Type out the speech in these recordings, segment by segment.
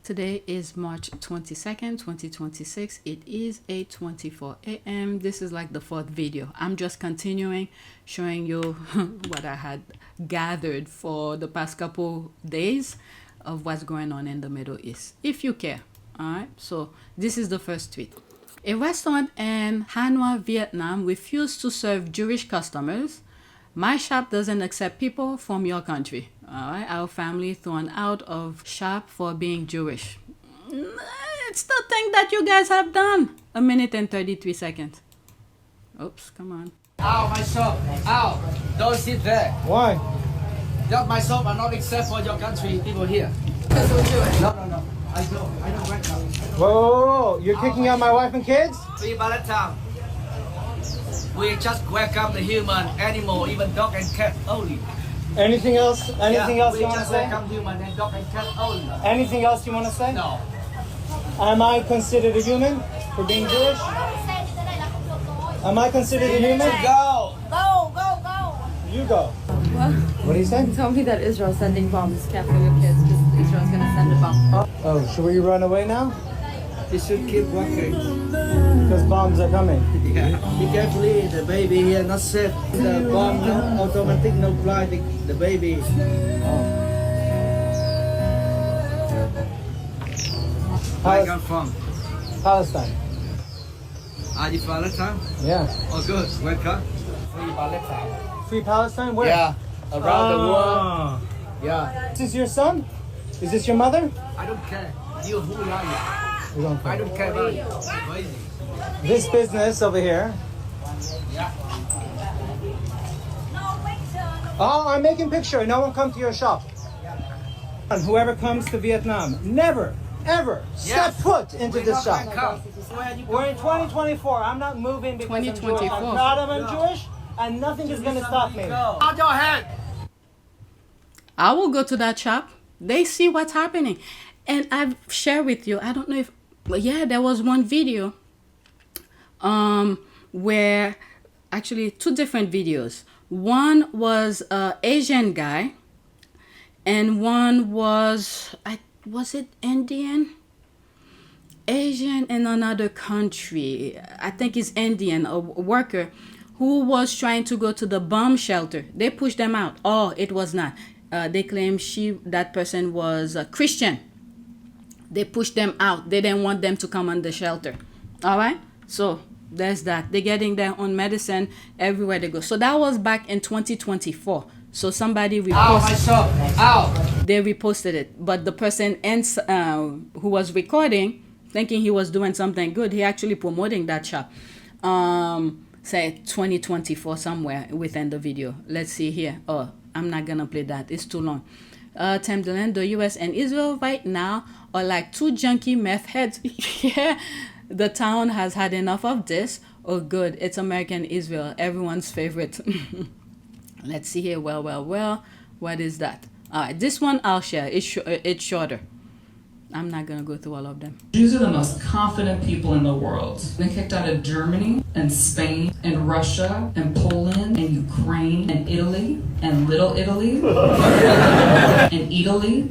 Today is March 22nd, 2026. It is 8:24 a.m. This is like the fourth video. I'm just continuing showing you what I had gathered for the past couple days of what's going on in the Middle East, if you care. All right, so this is the first tweet. A restaurant in Hanoi, Vietnam refused to serve Jewish customers. My shop doesn't accept people from your country. All right, our family thrown out of shop for being Jewish. It's the thing that you guys have done. 1 minute and 33 seconds. Oops, come on. Ow, my shop. Ow, don't sit there. Why? Just my shop are not accept for your country people here. Because we're Jewish. No. I don't welcome. Whoa, you're kicking out my wife and kids? We Palestine. We just welcome the human, animal, even dog and cat only. Anything else? Anything else we you want to just say? welcome human and dog and cat only. Anything else you want to say? No. Am I considered a human for being Jewish? Am I considered a human? Go. Go. You go. What do you say? He told me that Israel's sending bombs. Careful your kids, because Israel's going to send a bomb. Oh, should we run away now? You should keep walking. Because bombs are coming. Yeah. Be carefully, the baby here not safe. The bomb no automatic no fly the baby. Where you come from? Palestine. Are you Palestine? Yeah. Oh good, welcome. Free Palestine. Free Palestine? Where? Yeah, around the world. Ah. Yeah. Is this your son? Is this your mother? I don't care. You who are you? We don't I care. don't care about you. Crazy. This business over here. Yeah. Oh, I'm making picture. No one come to your shop. And whoever comes to Vietnam, never, ever step foot into this shop. We're in 2024. I'm not moving because I'm Jewish. 2024. I'm proud I'm Jewish, and nothing is going to stop me. Out your head. I will go to that shop. They see what's happening. And I've shared with you, I don't know if, but yeah, there was one video where actually two different videos. One was Asian guy and one was it Indian? Asian in another country. I think it's Indian, a worker who was trying to go to the bomb shelter. They pushed them out. Oh, it was not. They claim that person was a Christian. They pushed them out. They didn't want them to come on the shelter. All right? So there's that. They're getting their own medicine everywhere they go. So that was back in 2024. So somebody reposted. Ow, my shop. Ow. They reposted it. But the person who was recording, thinking he was doing something good, he actually promoting that shop. Say 2024 somewhere within the video. Let's see here. Oh, I'm not going to play that. It's too long. Timberland, the US and Israel right now are like two junkie meth heads. Yeah, the town has had enough of this. Oh, good. It's American Israel, everyone's favorite. Let's see here. Well. What is that? All right, this one I'll share. It's shorter. I'm not going to go through all of them. Jews are the most confident people in the world. They kicked out of Germany and Spain and Russia and Poland and Ukraine and Italy and Little Italy and Italy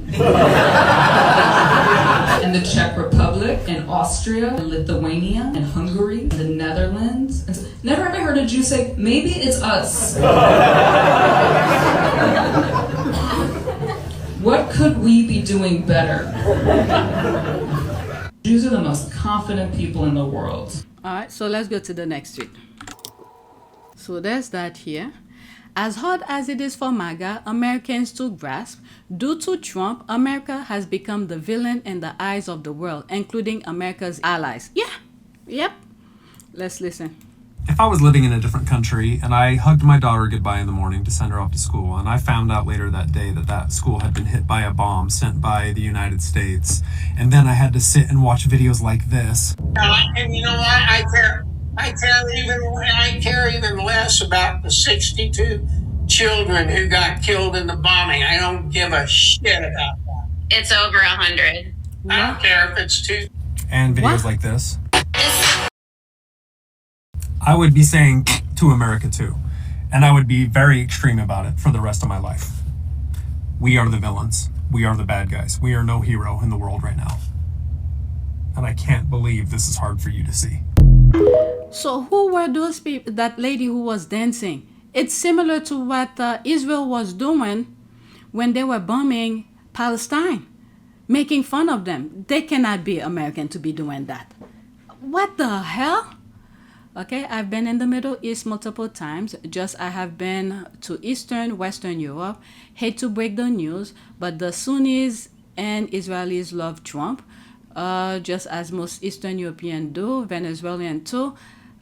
and the Czech Republic and Austria and Lithuania and Hungary and the Netherlands. Never ever heard a Jew say, maybe it's us. What could we be doing better? Jews are the most confident people in the world. All right, so let's go to the next tweet. So there's that here. As hard as it is for MAGA Americans to grasp, due to Trump, America has become the villain in the eyes of the world, including America's allies. Yeah, yep. Let's listen. If I was living in a different country and I hugged my daughter goodbye in the morning to send her off to school, and I found out later that day that school had been hit by a bomb sent by the United States, and then I had to sit and watch videos like this. And you know what? I care even less about the 62 children who got killed in the bombing. I don't give a shit about that. It's over 100. I don't care if it's two. And videos like this. I would be saying to America too, and I would be very extreme about it for the rest of my life. We are the villains. We are the bad guys. We are no hero in the world right now. And I can't believe this is hard for you to see. So who were those people, that lady who was dancing? It's similar to what Israel was doing when they were bombing Palestine, making fun of them. They cannot be American to be doing that. What the hell? Okay, I've been in the Middle East multiple times. I have been to Eastern, Western Europe. Hate to break the news, but the Sunnis and Israelis love Trump, just as most Eastern Europeans do, Venezuelan too.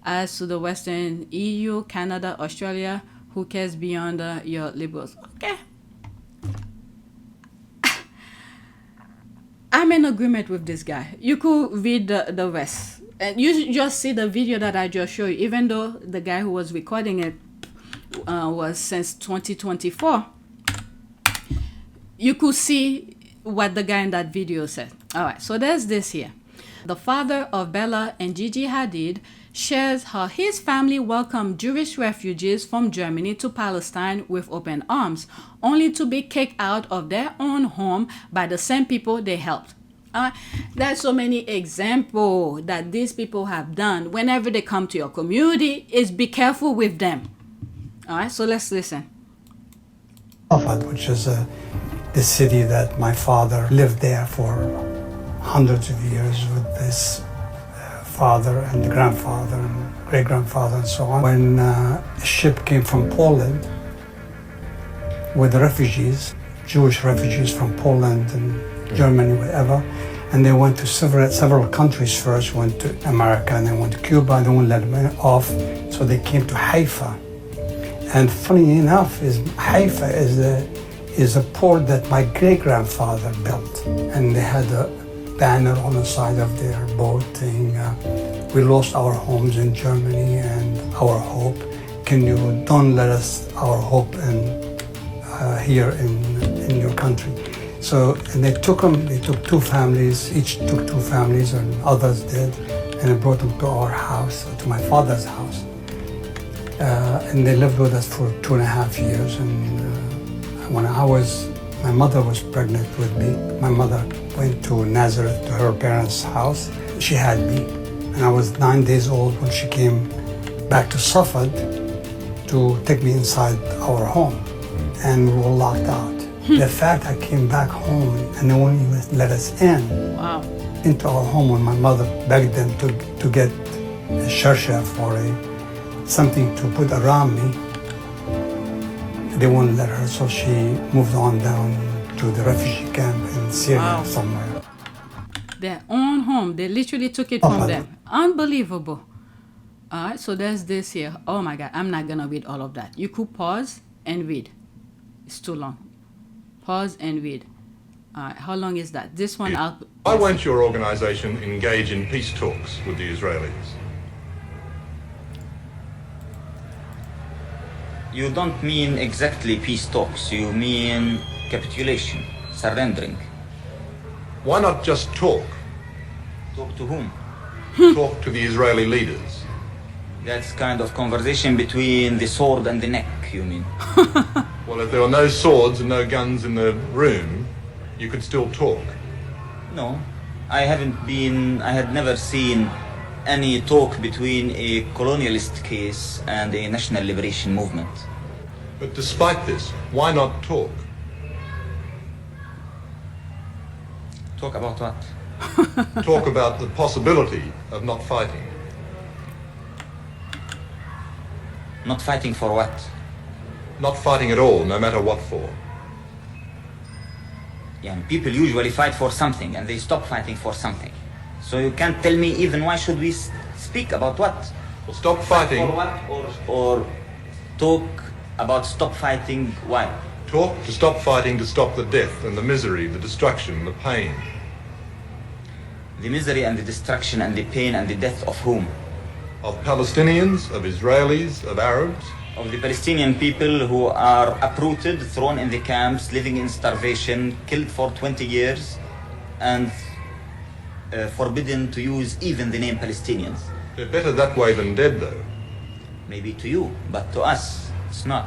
As to the Western EU, Canada, Australia, who cares beyond your liberals? Okay. I'm in agreement with this guy. You could read the rest. And you just see the video that I just showed you, even though the guy who was recording it was since 2024. You could see what the guy in that video said. All right, so there's this here. The father of Bella and Gigi Hadid shares how his family welcomed Jewish refugees from Germany to Palestine with open arms, only to be kicked out of their own home by the same people they helped. There's so many examples that these people have done. Whenever they come to your community, is be careful with them. All right, so let's listen. Which is the city that my father lived there for hundreds of years with his father and grandfather and great-grandfather and so on. When a ship came from Poland with refugees, Jewish refugees from Poland and Germany, whatever, and they went to several countries first, went to America, and then went to Cuba, and they wouldn't let them off, so they came to Haifa. And funny enough, Haifa is a port that my great-grandfather built, and they had a banner on the side of their boat saying, we lost our homes in Germany and our hope. Don't let us, our hope here in your country. So, and they took two families, each took two families, and others did, and they brought them to our house, to my father's house. And they lived with us for 2.5 years. And when my mother was pregnant with me, my mother went to Nazareth to her parents' house. She had me, and I was 9 days old when she came back to Suffolk to take me inside our home, and we were locked out. The fact I came back home and they wouldn't even let us in into our home when my mother begged them to get a sharsha for something to put around me. They wouldn't let her, so she moved on down to the refugee camp in Syria somewhere. Their own home, they literally took it from them. Unbelievable. All right, so there's this here. Oh my God, I'm not gonna read all of that. You could pause and read. It's too long. Pause and read. All right, how long is that? This one I'll... Why won't your organization engage in peace talks with the Israelis? You don't mean exactly peace talks, you mean capitulation, surrendering. Why not just talk? Talk to whom? Talk to the Israeli leaders. That's kind of conversation between the sword and the neck, you mean? Well, if there were no swords and no guns in the room, you could still talk. No, I had never seen any talk between a colonialist case and a national liberation movement. But despite this, why not talk? Talk about what? Talk about the possibility of not fighting. Not fighting for what? Not fighting at all, no matter what for. Yeah, people usually fight for something and they stop fighting for something. So you can't tell me even why should we speak about what? Well, stop fighting. For what? Or talk about stop fighting, why? Talk to stop fighting, to stop the death and the misery, the destruction, the pain. The misery and the destruction and the pain and the death of whom? Of Palestinians, of Israelis, of Arabs. Of the Palestinian people who are uprooted, thrown in the camps, living in starvation, killed for 20 years, and forbidden to use even the name Palestinians. They're better that way than dead, though. Maybe to you, but to us, it's not.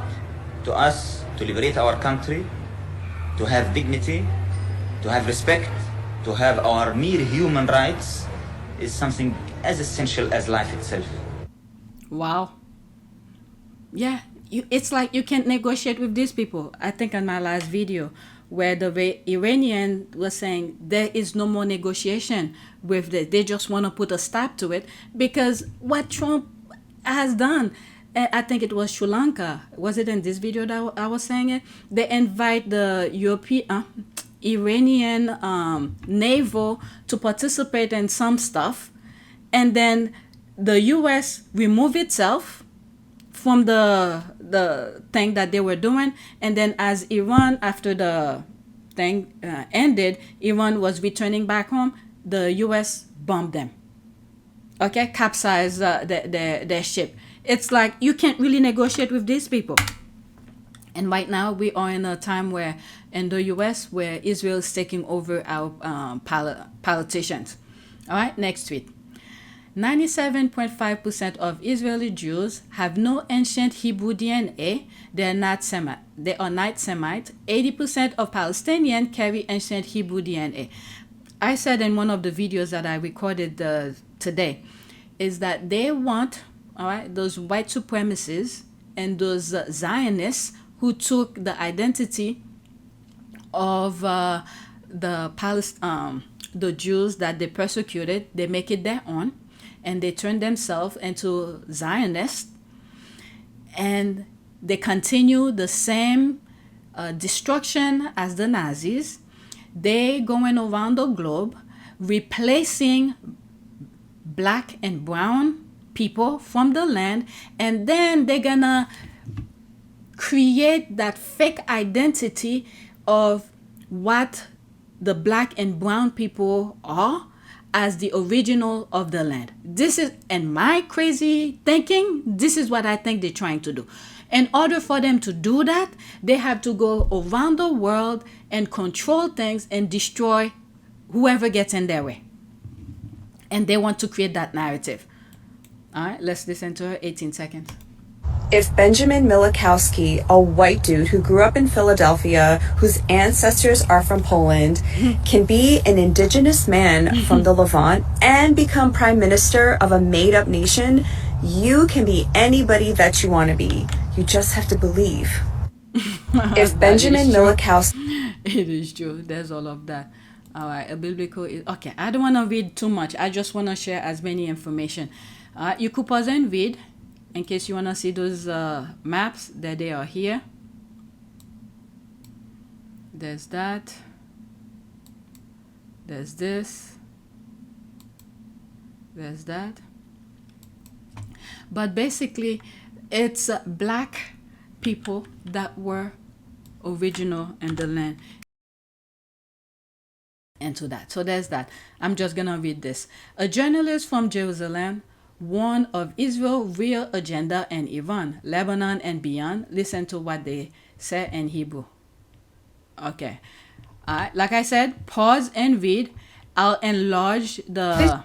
To us, to liberate our country, to have dignity, to have respect, to have our mere human rights, is something as essential as life itself. Wow. Yeah, it's like you can't negotiate with these people. I think on my last video where the Iranian was saying there is no more negotiation with this. They just want to put a stop to it because what Trump has done, I think it was Sri Lanka. Was it in this video that I was saying it? They invite the Iranian naval to participate in some stuff, and then the U.S. remove itself from the thing that they were doing, and then as Iran, after the thing ended, Iran was returning back home, the U.S. bombed them. Okay, capsized their ship. It's like you can't really negotiate with these people. And right now we are in a time where in the U.S. where Israel is taking over our politicians. All right, next tweet. 97.5% of Israeli Jews have no ancient Hebrew DNA. They are not Semite. 80% of Palestinians carry ancient Hebrew DNA. I said in one of the videos that I recorded today, is that they want, all right, those white supremacists and those Zionists who took the identity of the Jews that they persecuted, they make it their own. And they turn themselves into Zionists, and they continue the same destruction as the Nazis. They going around the globe replacing black and brown people from the land, and then they're gonna create that fake identity of what the black and brown people are as the original of the land. This is, in my crazy thinking, this is what I think they're trying to do. In order for them to do that, they have to go around the world and control things and destroy whoever gets in their way. And they want to create that narrative. All right, let's listen to her. 18 seconds. If Benjamin Milikowski, a white dude who grew up in Philadelphia, whose ancestors are from Poland, can be an indigenous man from the Levant and become prime minister of a made-up nation, you can be anybody that you want to be. You just have to believe. If Benjamin Milikowski... It is true. There's all of that. All right, a biblical... Okay, I don't want to read too much. I just want to share as many information. You could pause and read. In case you want to see those maps, that they are here. There's that. There's this. There's that. But basically, it's black people that were original in the land. Into that. So there's that. I'm just going to read this. A journalist from Jerusalem warned of Israel's real agenda in Iran, Lebanon, and beyond. Listen to what they say in Hebrew. Okay. Like I said, pause and read. I'll enlarge the...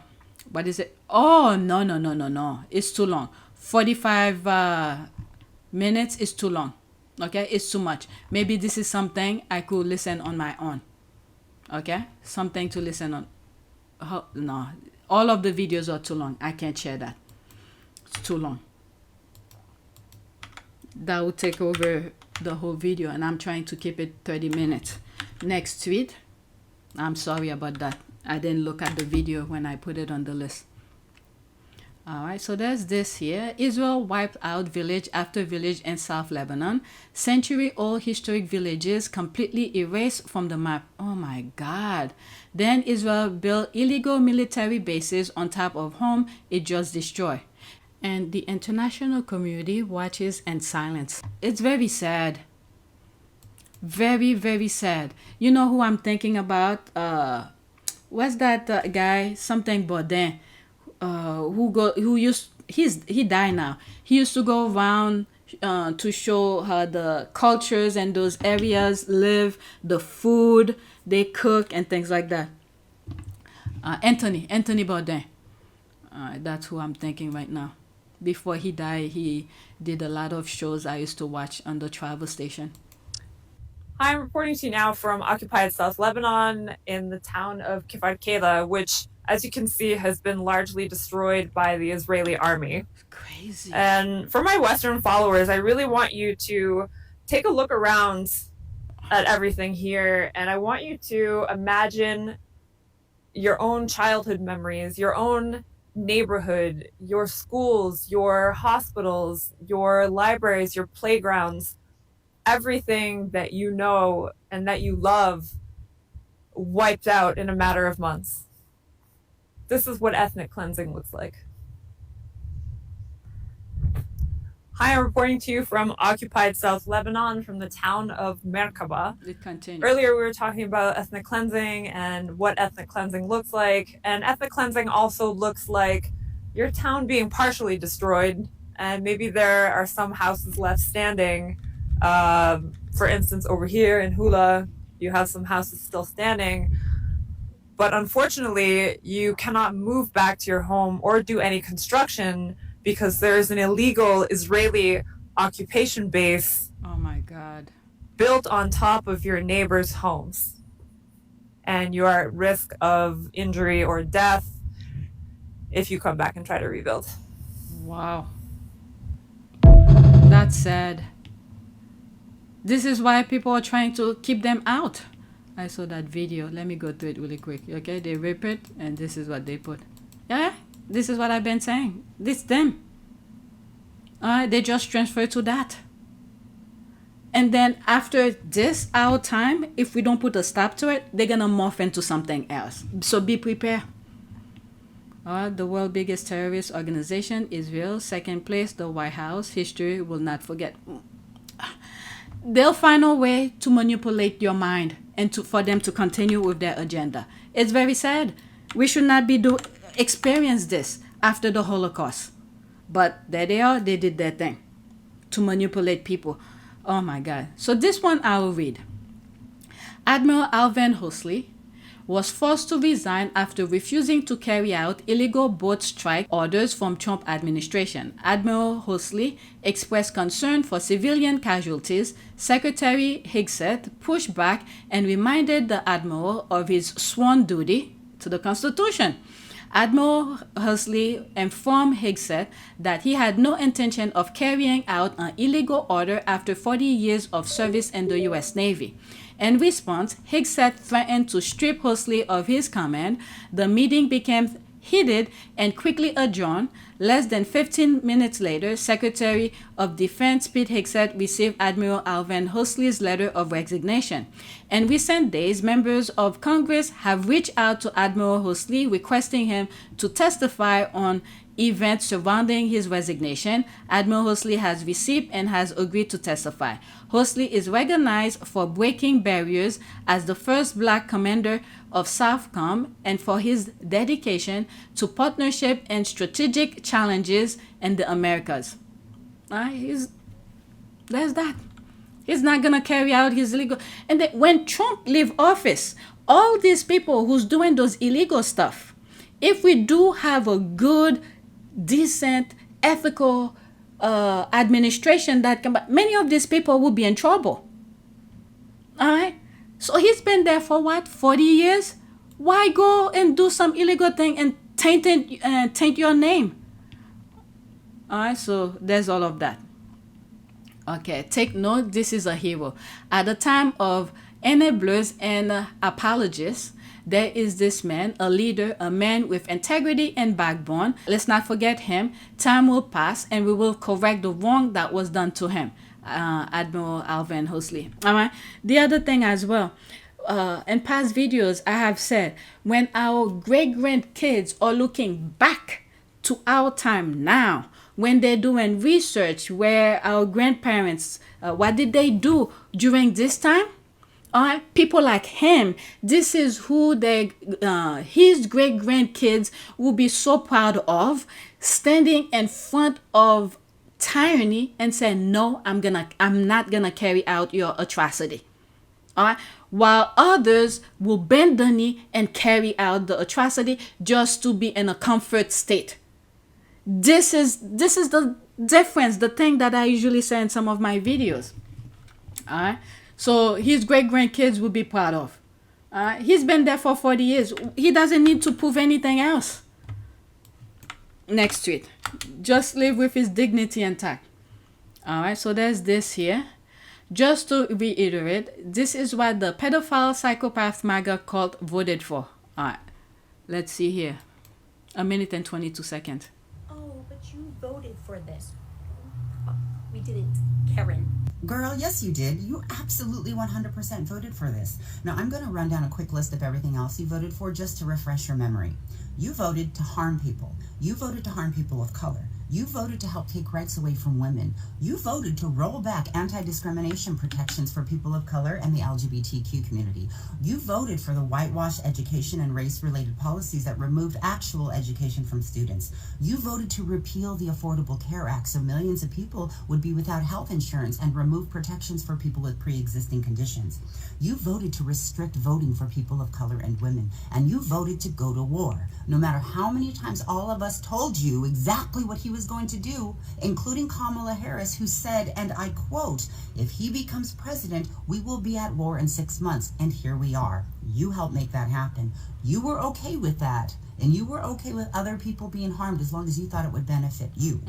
What is it? Oh, no. It's too long. 45 minutes is too long. Okay? It's too much. Maybe this is something I could listen on my own. Okay? Something to listen on. Oh, no. All of the videos are too long. I can't share that. It's too long. That will take over the whole video, and I'm trying to keep it 30 minutes. Next tweet. I'm sorry about that. I didn't look at the video when I put it on the list. All right, so there's this here. Israel wiped out village after village in South Lebanon. Century-old historic villages completely erased from the map. Oh my God. Then Israel built illegal military bases on top of home it just destroyed. And the international community watches in silence. It's very sad. Very, very sad. You know who I'm thinking about? What's that guy? Something Baudin. He died now. He used to go around to show how the cultures and those areas live, the food they cook and things like that. Anthony Baudin. That's who I'm thinking right now. Before he died, he did a lot of shows I used to watch on the travel station. I'm reporting to you now from occupied South Lebanon in the town of Kfar Kela, which as you can see, has been largely destroyed by the Israeli army. Crazy. And for my Western followers, I really want you to take a look around at everything here, and I want you to imagine your own childhood memories, your own neighborhood, your schools, your hospitals, your libraries, your playgrounds, everything that you know and that you love wiped out in a matter of months. This is what ethnic cleansing looks like. Hi, I'm reporting to you from occupied South Lebanon, from the town of Merkaba. Earlier, we were talking about ethnic cleansing and what ethnic cleansing looks like. And ethnic cleansing also looks like your town being partially destroyed, and maybe there are some houses left standing. For instance, over here in Hula, you have some houses still standing. But unfortunately, you cannot move back to your home or do any construction because there is an illegal Israeli occupation base. Oh my God. Built on top of your neighbors' homes. And you are at risk of injury or death if you come back and try to rebuild. Wow. That's sad. This is why people are trying to keep them out. I saw that video. Let me go through it really quick. Okay, they rip it and this is what they put. Yeah, this is what I've been saying. This them. They just transfer to that. And then after this, our time, if we don't put a stop to it, they're gonna morph into something else. So be prepared. The world's biggest terrorist organization, Israel. Second place, the White House. History will not forget. They'll find a way to manipulate your mind and for them to continue with their agenda. It's very sad. We should not be experience this after the Holocaust. But there they are. They did their thing to manipulate people. Oh my God. So this one I will read. Admiral Alvin Holsey was forced to resign after refusing to carry out illegal boat strike orders from Trump administration. Admiral Holsey expressed concern for civilian casualties. Secretary Higseth pushed back and reminded the admiral of his sworn duty to the Constitution. Admiral Holsey informed Higseth that he had no intention of carrying out an illegal order after 40 years of service in the U.S. Navy. In response, Higseth threatened to strip Holsey of his command. The meeting became heated and quickly adjourned. Less than 15 minutes later, Secretary of Defense Pete Hegseth received Admiral Alvin Holsey's letter of resignation. In recent days, members of Congress have reached out to Admiral Holsey requesting him to testify on events surrounding his resignation. Admiral Holsey has received and has agreed to testify. Holsey is recognized for breaking barriers as the first Black commander of SOUTHCOM and for his dedication to partnership and strategic challenges in the Americas. There's that. He's not going to carry out his illegal... And then when Trump leave office, all these people who's doing those illegal stuff, if we do have a good, decent, ethical administration that can... Many of these people will be in trouble. All right? So he's been there for what, 40 years? Why go and do some illegal thing and taint your name? All right, so there's all of that. Okay, take note, this is a hero. At the time of enablers and apologists, there is this man, a leader, a man with integrity and backbone. Let's not forget him. Time will pass and we will correct the wrong that was done to him. Admiral Alvin Holsey. All right. The other thing as well, in past videos, I have said, when our great-grandkids are looking back to our time now, when they're doing research where our grandparents, what did they do during this time? All right, people like him, this is who his great-grandkids will be so proud of, standing in front of tyranny and saying, no, I'm not gonna carry out your atrocity. All right, while others will bend the knee and carry out the atrocity just to be in a comfort state. This is the difference, the thing that I usually say in some of my videos. All right, so his great-grandkids will be proud of. He's been there for 40 years. He doesn't need to prove anything else. Next tweet. Just live with his dignity intact. All right, so there's this here. Just to reiterate, this is what the pedophile psychopath MAGA cult voted for. All right, let's see here. 1 minute and 22 seconds. Oh, but you voted for this. We didn't, Karen. Girl, yes you did. You absolutely 100% voted for this. Now I'm going to run down a quick list of everything else you voted for just to refresh your memory. You voted to harm people. You voted to harm people of color. You voted to help take rights away from women. You voted to roll back anti-discrimination protections for people of color and the LGBTQ community. You voted for the whitewash education and race-related policies that removed actual education from students. You voted to repeal the Affordable Care Act so millions of people would be without health insurance and remove protections for people with pre-existing conditions. You voted to restrict voting for people of color and women. And you voted to go to war. No matter how many times all of us told you exactly what he was going to do, including Kamala Harris, who said, and I quote, "If he becomes president, we will be at war in 6 months." And here we are. You helped make that happen. You were okay with that. And you were okay with other people being harmed as long as you thought it would benefit you.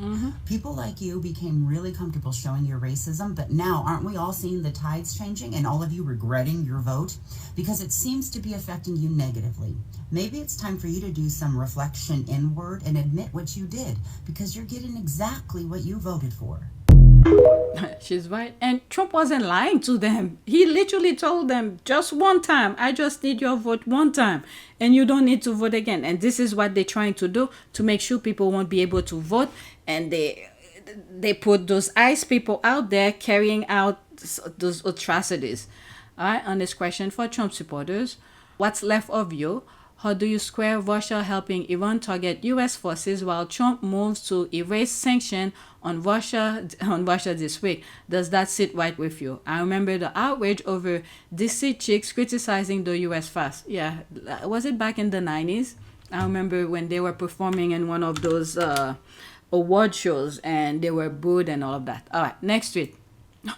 People like you became really comfortable showing your racism, but now aren't we all seeing the tides changing and all of you regretting your vote? Because it seems to be affecting you negatively. Maybe it's time for you to do some reflection inward and admit what you did, because you're getting exactly what you voted for. She's right. And Trump wasn't lying to them. He literally told them just one time, I just need your vote one time and you don't need to vote again. And this is what they're trying to do to make sure people won't be able to vote. And they put those ICE people out there carrying out those atrocities. All right, on this question for Trump supporters, what's left of you? How do you square Russia helping Iran target U.S. forces while Trump moves to erase sanctions on Russia this week? Does that sit right with you? I remember the outrage over DC chicks criticizing the U.S. fast. Yeah, was it back in the 90s? I remember when they were performing in one of those award shows and they were booed and all of that. All right, next tweet.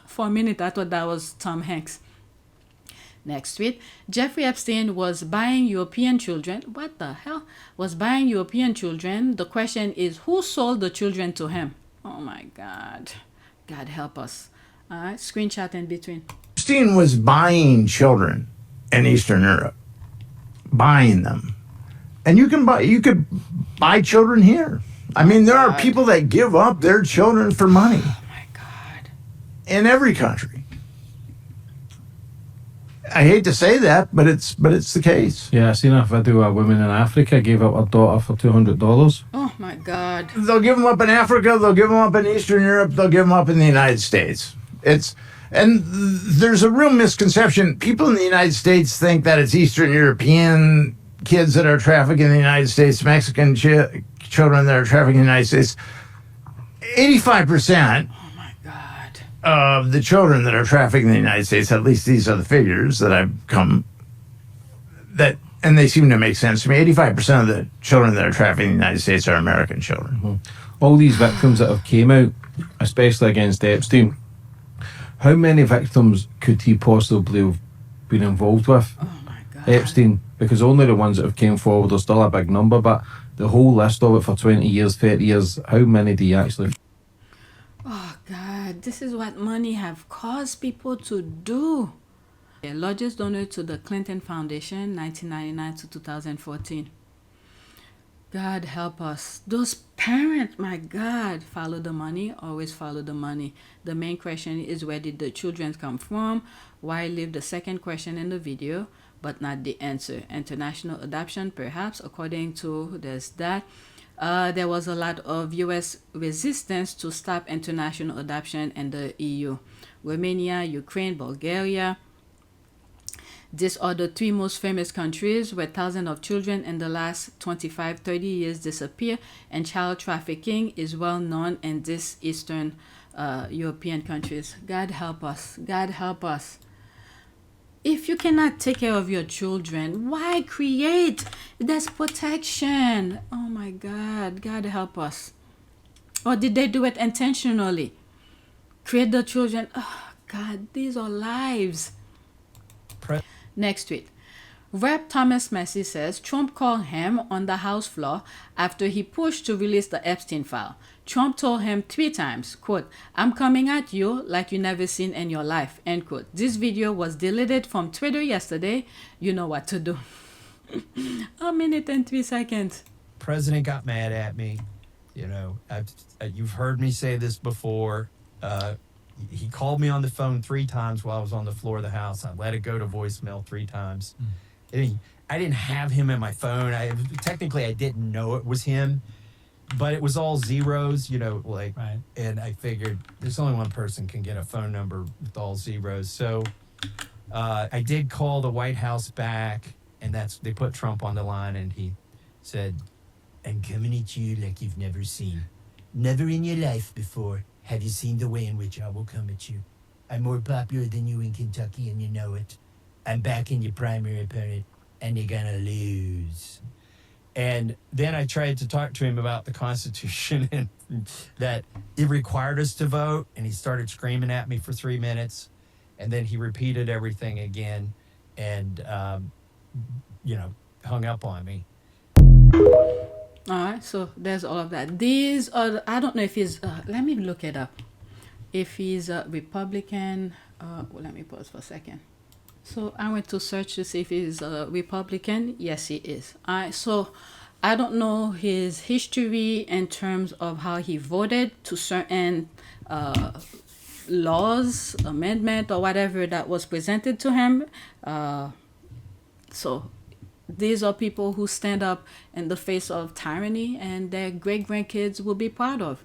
For a minute, I thought that was Tom Hanks. Next tweet. Jeffrey Epstein was buying European children. What the hell? Was buying European children. The question is, who sold the children to him? Oh my God. God help us. All right, screenshot in between. Epstein was buying children in Eastern Europe. Buying them. And you could buy children here. I mean, there are people that give up their children for money. Oh my God. In every country. I hate to say that, but it's the case. Yeah, I seen a video of a woman in Africa gave up her daughter for $200. Oh my God. They'll give them up in Africa, they'll give them up in Eastern Europe, they'll give them up in the United States. And there's a real misconception. People in the United States think that it's Eastern European kids that are trafficked in the United States, Mexican children that are trafficked in the United States. 85%. Of the children that are trafficked in the United States, at least these are the figures that I've come, and they seem to make sense to me. 85% of the children that are trafficked in the United States are American children. All these victims that have came out, especially against Epstein, how many victims could he possibly have been involved with? Oh my God. Epstein, because only the ones that have came forward are still a big number, but the whole list of it for 20 years, 30 years, how many do you actually... Oh God, this is what money have caused people to do. The largest donor to the Clinton Foundation, 1999 to 2014. God help us. Those parents, my God, follow the money, always follow the money. The main question is, where did the children come from? Why leave the second question in the video, but not the answer? International adoption, perhaps, according to there's that. There was a lot of U.S. resistance to stop international adoption in the EU. Romania, Ukraine, Bulgaria. These are the three most famous countries where thousands of children in the last 25-30 years disappear, and child trafficking is well known in these Eastern European countries. God help us. God help us. If you cannot take care of your children, why create? There's protection. Oh my God. God help us. Or did they do it intentionally? Create the children. Oh God, these are lives. Next tweet. Rep. Thomas Massey says Trump called him on the House floor after he pushed to release the Epstein file. Trump told him 3 times, quote, "I'm coming at you like you never seen in your life," end quote. This video was deleted from Twitter yesterday. You know what to do. 1 minute and 3 seconds. President got mad at me. You know, you've heard me say this before. He called me on the phone 3 times while I was on the floor of the House. I let it go to voicemail 3 times. I didn't have him in my phone. Technically, I didn't know it was him, but it was all zeros, you know, like, right. And I figured there's only one person can get a phone number with all zeros. So I did call the White House back, and they put Trump on the line, and he said, "I'm coming at you like you've never seen. Never in your life before have you seen the way in which I will come at you. I'm more popular than you in Kentucky, and you know it. I'm backing your primary opponent, and you're gonna lose." And then I tried to talk to him about the Constitution and that it required us to vote, and he started screaming at me for 3 minutes, and then he repeated everything again, and you know, hung up on me. All right, so there's all of that. These are, I don't know if he's, let me look it up. If he's a Republican, well, let me pause for a second. So I went to search to see if he's a Republican. Yes, he is. All right, so I don't know his history in terms of how he voted to certain laws, amendment, or whatever that was presented to him. So these are people who stand up in the face of tyranny, and their great-grandkids will be proud of.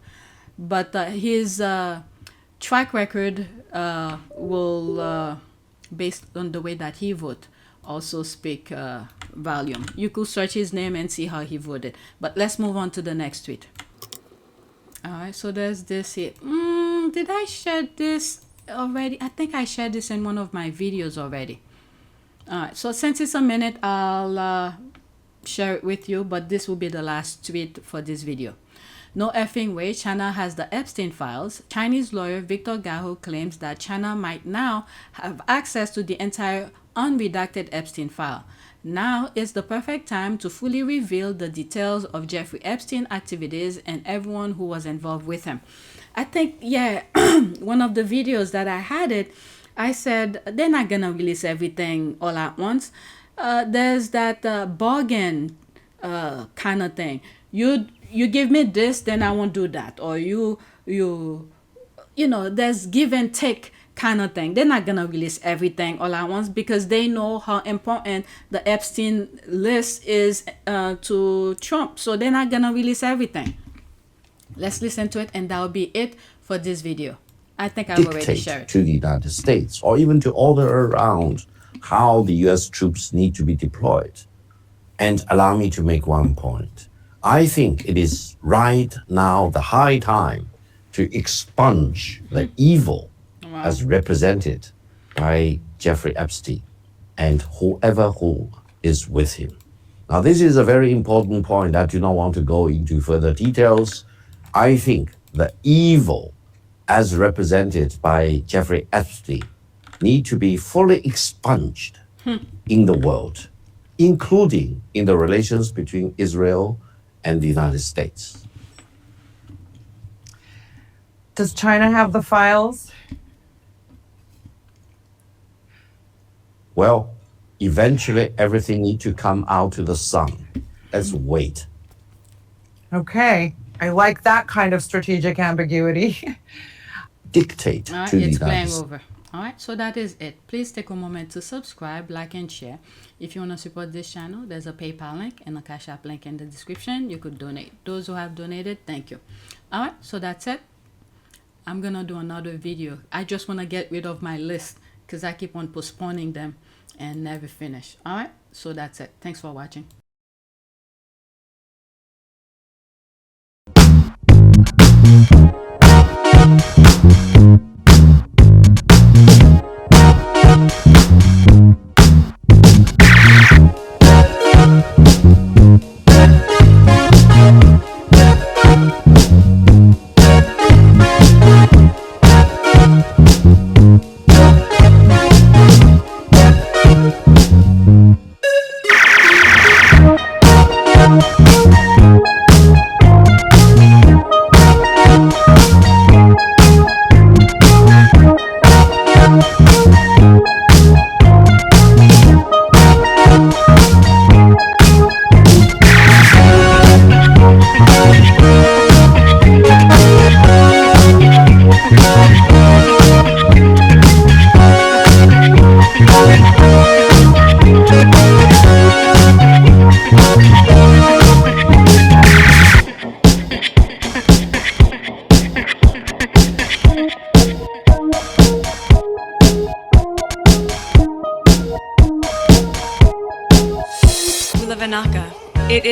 But his track record will, based on the way that he voted, also speak volume. You could search his name and see how he voted. But let's move on to the next tweet. All right, so there's this here. Did I share this already? I think I shared this in one of my videos already. All right, so since it's a minute, I'll share it with you, but this will be the last tweet for this video. "No effing way, China has the Epstein files." Chinese lawyer Victor Gao claims that China might now have access to the entire unredacted Epstein file. Now is the perfect time to fully reveal the details of Jeffrey Epstein activities and everyone who was involved with him. I think, yeah, one of the videos that I had it, I said they're not gonna release everything all at once. There's that bargain kind of thing. You give me this, then I won't do that. Or you know, there's give and take kind of thing. They're not gonna release everything all at once because they know how important the Epstein list is to Trump. So they're not gonna release everything. Let's listen to it, and that will be it for this video. I think I've already shared it. To the United States, or even to order around how the US troops need to be deployed. And allow me to make one point. I think it is right now the high time to expunge the evil as represented by Jeffrey Epstein and whoever who is with him. Now, this is a very important point. I do not want to go into further details. I think the evil as represented by Jeffrey Epstein need to be fully expunged in the world, including in the relations between Israel and the United States. Does China have the files? Well, eventually everything needs to come out to the sun. Let's wait. Okay, I like that kind of strategic ambiguity. Dictate to the United States. Over. All right, so that is it. Please take a moment to subscribe, like, and share. If you want to support this channel, there's a PayPal link and a Cash App link in the description. You could donate. Those who have donated, thank you. All right, so that's it. I'm going to do another video. I just want to get rid of my list because I keep on postponing them and never finish. All right, so that's it. Thanks for watching.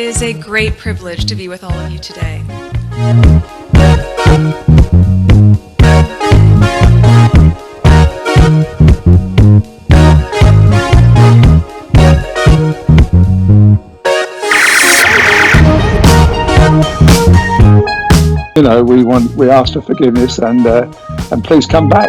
is a great privilege to be with all of you today. You know, we ask for forgiveness and please come back.